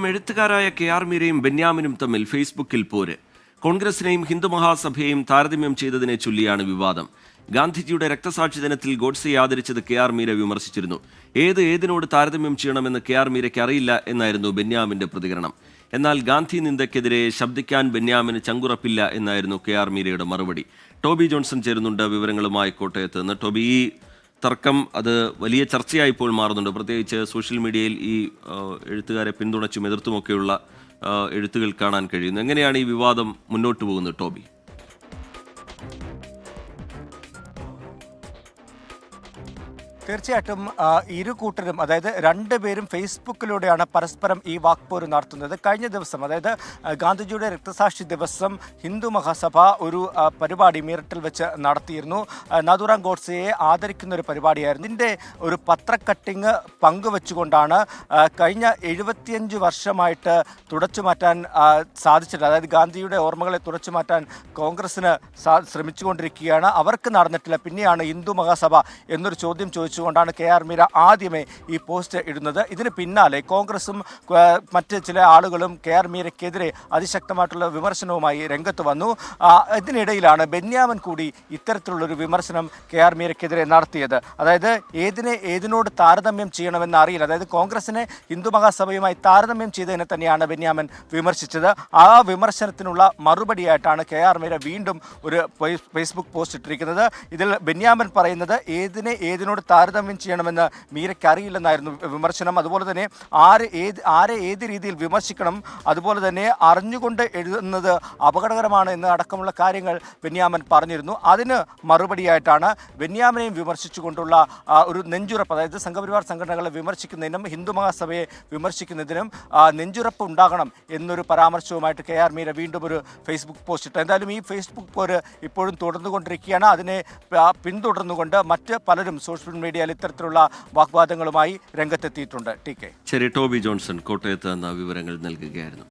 എഴുത്തുകാരായ K R. മീരയും ബെന്യാമിനും തമ്മിൽ ഫേസ്ബുക്കിൽ പോര്. കോൺഗ്രസിനെയും ഹിന്ദു മഹാസഭയെയും താരതമ്യം ചെയ്തതിനെ ചൊല്ലിയാണ് വിവാദം. ഗാന്ധിജിയുടെ രക്തസാക്ഷി ദിനത്തിൽ ഗോഡ്സെയെ ആദരിച്ചത് കെ.ആർ. മീര വിമർശിച്ചിരുന്നു. ഏതിനോട് താരതമ്യം ചെയ്യണമെന്ന് കെ.ആർ. മീരയ്ക്ക് അറിയില്ല എന്നായിരുന്നു ബെന്യാമിന്റെ പ്രതികരണം. എന്നാൽ ഗാന്ധി നിന്ദയ്ക്കെതിരെ ശബ്ദിക്കാൻ ബെന്യാമിന് ചങ്കുറപ്പില്ല എന്നായിരുന്നു കെ.ആർ. മീരയുടെ മറുപടി. ടോബി ജോൺസൺ ചേരുന്നുണ്ട് വിവരങ്ങളുമായി കോട്ടയത്ത് നിന്ന്. ടോബി, ഈ തർക്കം അത് വലിയ ചർച്ചയായി ഇപ്പോൾ മാറുന്നുണ്ട്. പ്രത്യേകിച്ച് സോഷ്യൽ മീഡിയയിൽ ഈ എഴുത്തുകാരെ പിന്തുണച്ചും എതിർത്തുമൊക്കെയുള്ള എഴുത്തുകൾ കാണാൻ കഴിയുന്നു. എങ്ങനെയാണ് ഈ വിവാദം മുന്നോട്ട് പോകുന്നത് ടോബി? തീർച്ചയായിട്ടും ഇരു കൂട്ടരും, അതായത് രണ്ടുപേരും ഫേസ്ബുക്കിലൂടെയാണ് പരസ്പരം ഈ വാക്പോര് നടത്തുന്നത്. കഴിഞ്ഞ ദിവസം, അതായത് ഗാന്ധിജിയുടെ രക്തസാക്ഷി ദിവസം, ഹിന്ദു മഹാസഭ ഒരു പരിപാടി മീററ്റിൽ വെച്ച് നടത്തിയിരുന്നു. നാഥുറാം ഗോഡ്സെയെ ആദരിക്കുന്ന ഒരു പരിപാടിയായിരുന്നു. ഇതിൻ്റെ ഒരു പത്രക്കട്ടിങ് പങ്കുവെച്ചുകൊണ്ടാണ് കഴിഞ്ഞ 75 വർഷമായിട്ട് തുടച്ചു മാറ്റാൻ സാധിച്ചിട്ടില്ല. അതായത് ഗാന്ധിയുടെ ഓർമ്മകളെ തുടച്ചു മാറ്റാൻ കോൺഗ്രസിന് ശ്രമിച്ചുകൊണ്ടിരിക്കുകയാണ്. അവർക്ക് നടന്നിട്ടില്ല. പിന്നെയാണ് ഹിന്ദു മഹാസഭ എന്നൊരു ചോദ്യം ചോദിച്ചുകൊണ്ടാണ് കെ.ആർ. മീര ആദ്യമേ ഈ പോസ്റ്റ് ഇടുന്നത്. ഇതിന് പിന്നാലെ കോൺഗ്രസും മറ്റ് ചില ആളുകളും കെ.ആർ. മീരയ്ക്കെതിരെ അതിശക്തമായിട്ടുള്ള വിമർശനവുമായി രംഗത്ത് വന്നു. ഇതിനിടയിലാണ് ബെന്യാമിൻ കൂടി ഇത്തരത്തിലുള്ളൊരു വിമർശനം കെ.ആർ. മീരയ്ക്കെതിരെ നടത്തിയത്. അതായത് ഏതിനോട് താരതമ്യം ചെയ്യണമെന്ന് അറിയില്ല. അതായത് കോൺഗ്രസിനെ ഹിന്ദു മഹാസഭയുമായി താരതമ്യം ചെയ്തതിനെ തന്നെയാണ് ബെന്യാമിൻ വിമർശിച്ചത്. ആ വിമർശനത്തിനുള്ള മറുപടിയായിട്ടാണ് കെ.ആർ. മീര വീണ്ടും ഒരു ഫേസ്ബുക്ക് പോസ്റ്റ് ഇട്ടിരിക്കുന്നത്. ഇതിൽ ബെന്യാമിൻ പറയുന്നത് ഏതിനോട് താരതമ്യം ചെയ്യണമെന്ന് മീരയ്ക്ക് അറിയില്ലെന്നായിരുന്നു വിമർശനം. അതുപോലെ തന്നെ ആരെ ഏത് രീതിയിൽ വിമർശിക്കണം, അതുപോലെ തന്നെ അറിഞ്ഞുകൊണ്ട് എഴുതുന്നത് അപകടകരമാണ് എന്ന് അടക്കമുള്ള കാര്യങ്ങൾ ബെന്യാമിൻ പറഞ്ഞിരുന്നു. അതിന് മറുപടിയായിട്ടാണ് ബെന്യാമിനെയും വിമർശിച്ചുകൊണ്ടുള്ള ഒരു നെഞ്ചുറപ്പ്, അതായത് സംഘപരിവാർ സംഘടനകളെ വിമർശിക്കുന്നതിനും ഹിന്ദു മഹാസഭയെ വിമർശിക്കുന്നതിനും നെഞ്ചുറപ്പ് ഉണ്ടാകണം എന്നൊരു പരാമർശവുമായിട്ട് കെ.ആർ. മീര വീണ്ടും ഒരു ഫേസ്ബുക്ക് പോസ്റ്റ് ഇട്ടു. എന്തായാലും ഈ ഫേസ്ബുക്ക് പോര് ഇപ്പോഴും തുടർന്നുകൊണ്ടിരിക്കുകയാണ്. അതിനെ പിന്തുടർന്നുകൊണ്ട് മറ്റ് പലരും സോഷ്യൽ മീഡിയയിൽ ഇത്തരത്തിലുള്ള വാഗ്വാദങ്ങളുമായി രംഗത്തെത്തിയിട്ടുണ്ട്. T K. ശരി, ടോബി ജോൺസൺ കോട്ടയത്ത് എന്ന വിവരങ്ങൾ നൽകുകയായിരുന്നു.